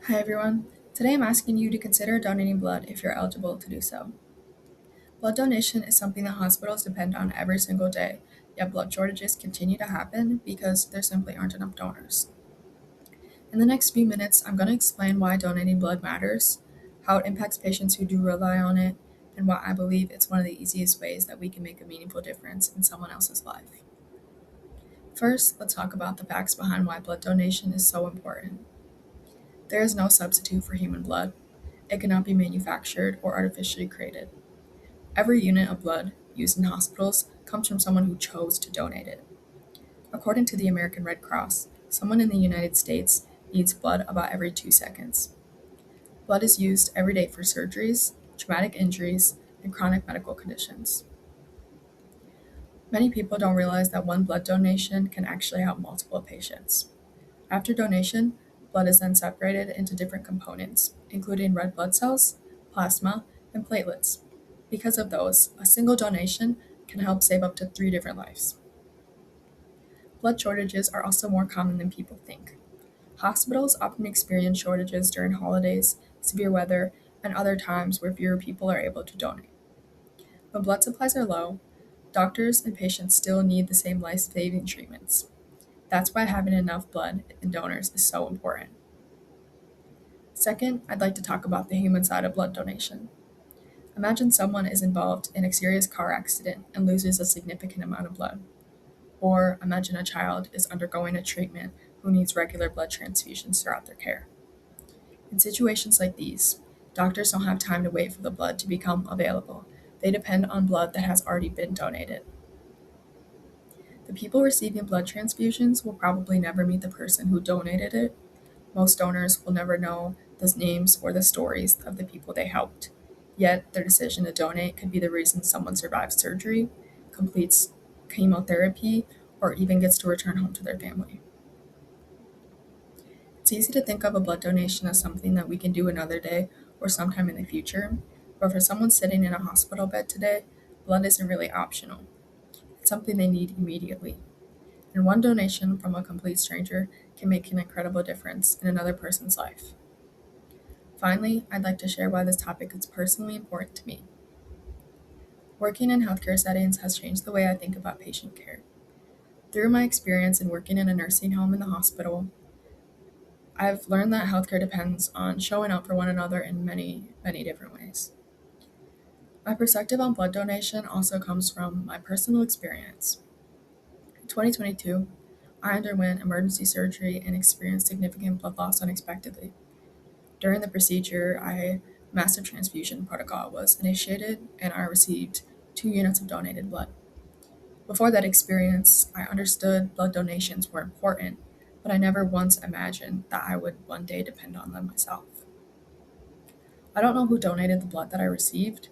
Hi everyone. Today I'm asking you to consider donating blood if you're eligible to do so. Blood donation is something that hospitals depend on every single day, yet blood shortages continue to happen because there simply aren't enough donors. In the next few minutes, I'm going to explain why donating blood matters, how it impacts patients who do rely on it, and why I believe it's one of the easiest ways that we can make a meaningful difference in someone else's life. First, let's talk about the facts behind why blood donation is so important. There is no substitute for human blood. It cannot be manufactured or artificially created. Every unit of blood used in hospitals comes from someone who chose to donate it. According to the American Red Cross, someone in the United States needs blood about every 2 seconds. Blood is used every day for surgeries, traumatic injuries, and chronic medical conditions. Many people don't realize that one blood donation can actually help multiple patients. After donation, blood is then separated into different components, including red blood cells, plasma, and platelets. Because of those, a single donation can help save up to 3 different lives. Blood shortages are also more common than people think. Hospitals often experience shortages during holidays, severe weather, and other times where fewer people are able to donate. When blood supplies are low, doctors and patients still need the same life saving treatments. That's why having enough blood and donors is so important. Second, I'd like to talk about the human side of blood donation. Imagine someone is involved in a serious car accident and loses a significant amount of blood. Or imagine a child is undergoing a treatment who needs regular blood transfusions throughout their care. In situations like these, doctors don't have time to wait for the blood to become available. They depend on blood that has already been donated. The people receiving blood transfusions will probably never meet the person who donated it. Most donors will never know the names or the stories of the people they helped. Yet, their decision to donate could be the reason someone survives surgery, completes chemotherapy, or even gets to return home to their family. It's easy to think of a blood donation as something that we can do another day or sometime in the future, but for someone sitting in a hospital bed today, blood isn't really optional. It's something they need immediately. And one donation from a complete stranger can make an incredible difference in another person's life. Finally, I'd like to share why this topic is personally important to me. Working in healthcare settings has changed the way I think about patient care. Through my experience in working in a nursing home and the hospital, I've learned that healthcare depends on showing up for one another in many, many different ways. My perspective on blood donation also comes from my personal experience. In 2022, I underwent emergency surgery and experienced significant blood loss unexpectedly. During the procedure, a massive transfusion protocol was initiated and I received 2 units of donated blood. Before that experience, I understood blood donations were important, but I never once imagined that I would one day depend on them myself. I don't know who donated the blood that I received.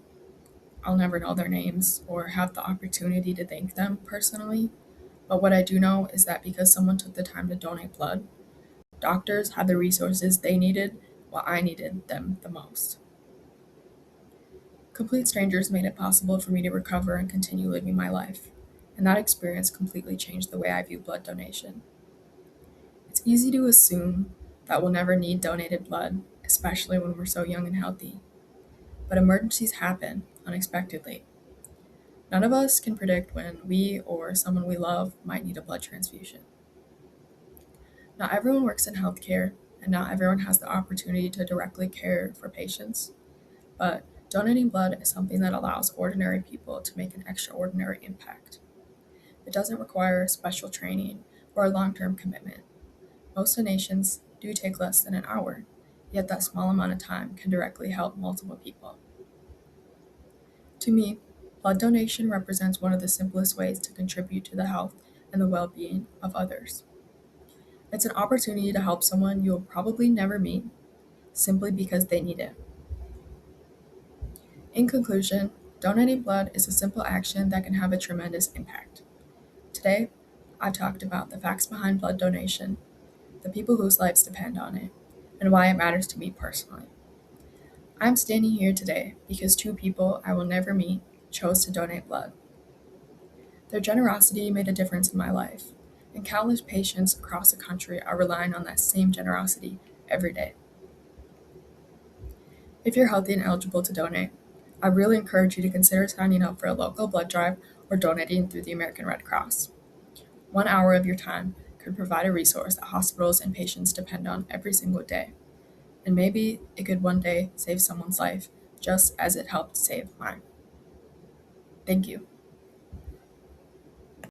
I'll never know their names or have the opportunity to thank them personally. But what I do know is that because someone took the time to donate blood, doctors had the resources they needed while I needed them the most. Complete strangers made it possible for me to recover and continue living my life, and that experience completely changed the way I view blood donation. It's easy to assume that we'll never need donated blood, especially when we're so young and healthy. But emergencies happen unexpectedly. None of us can predict when we or someone we love might need a blood transfusion. Not everyone works in healthcare, and not everyone has the opportunity to directly care for patients, but donating blood is something that allows ordinary people to make an extraordinary impact. It doesn't require special training or a long term commitment. Most donations do take less than an hour, yet that small amount of time can directly help multiple people. To me, blood donation represents one of the simplest ways to contribute to the health and the well being of others. It's an opportunity to help someone you'll probably never meet simply because they need it. In conclusion, donating blood is a simple action that can have a tremendous impact. Today, I've talked about the facts behind blood donation, the people whose lives depend on it, and why it matters to me personally. I'm standing here today because 2 people I will never meet chose to donate blood. Their generosity made a difference in my life, and countless patients across the country are relying on that same generosity every day. If you're healthy and eligible to donate, I really encourage you to consider signing up for a local blood drive or donating through the American Red Cross. 1 hour of your time could provide a resource that hospitals and patients depend on every single day. And maybe it could one day save someone's life, just as it helped save mine. Thank you.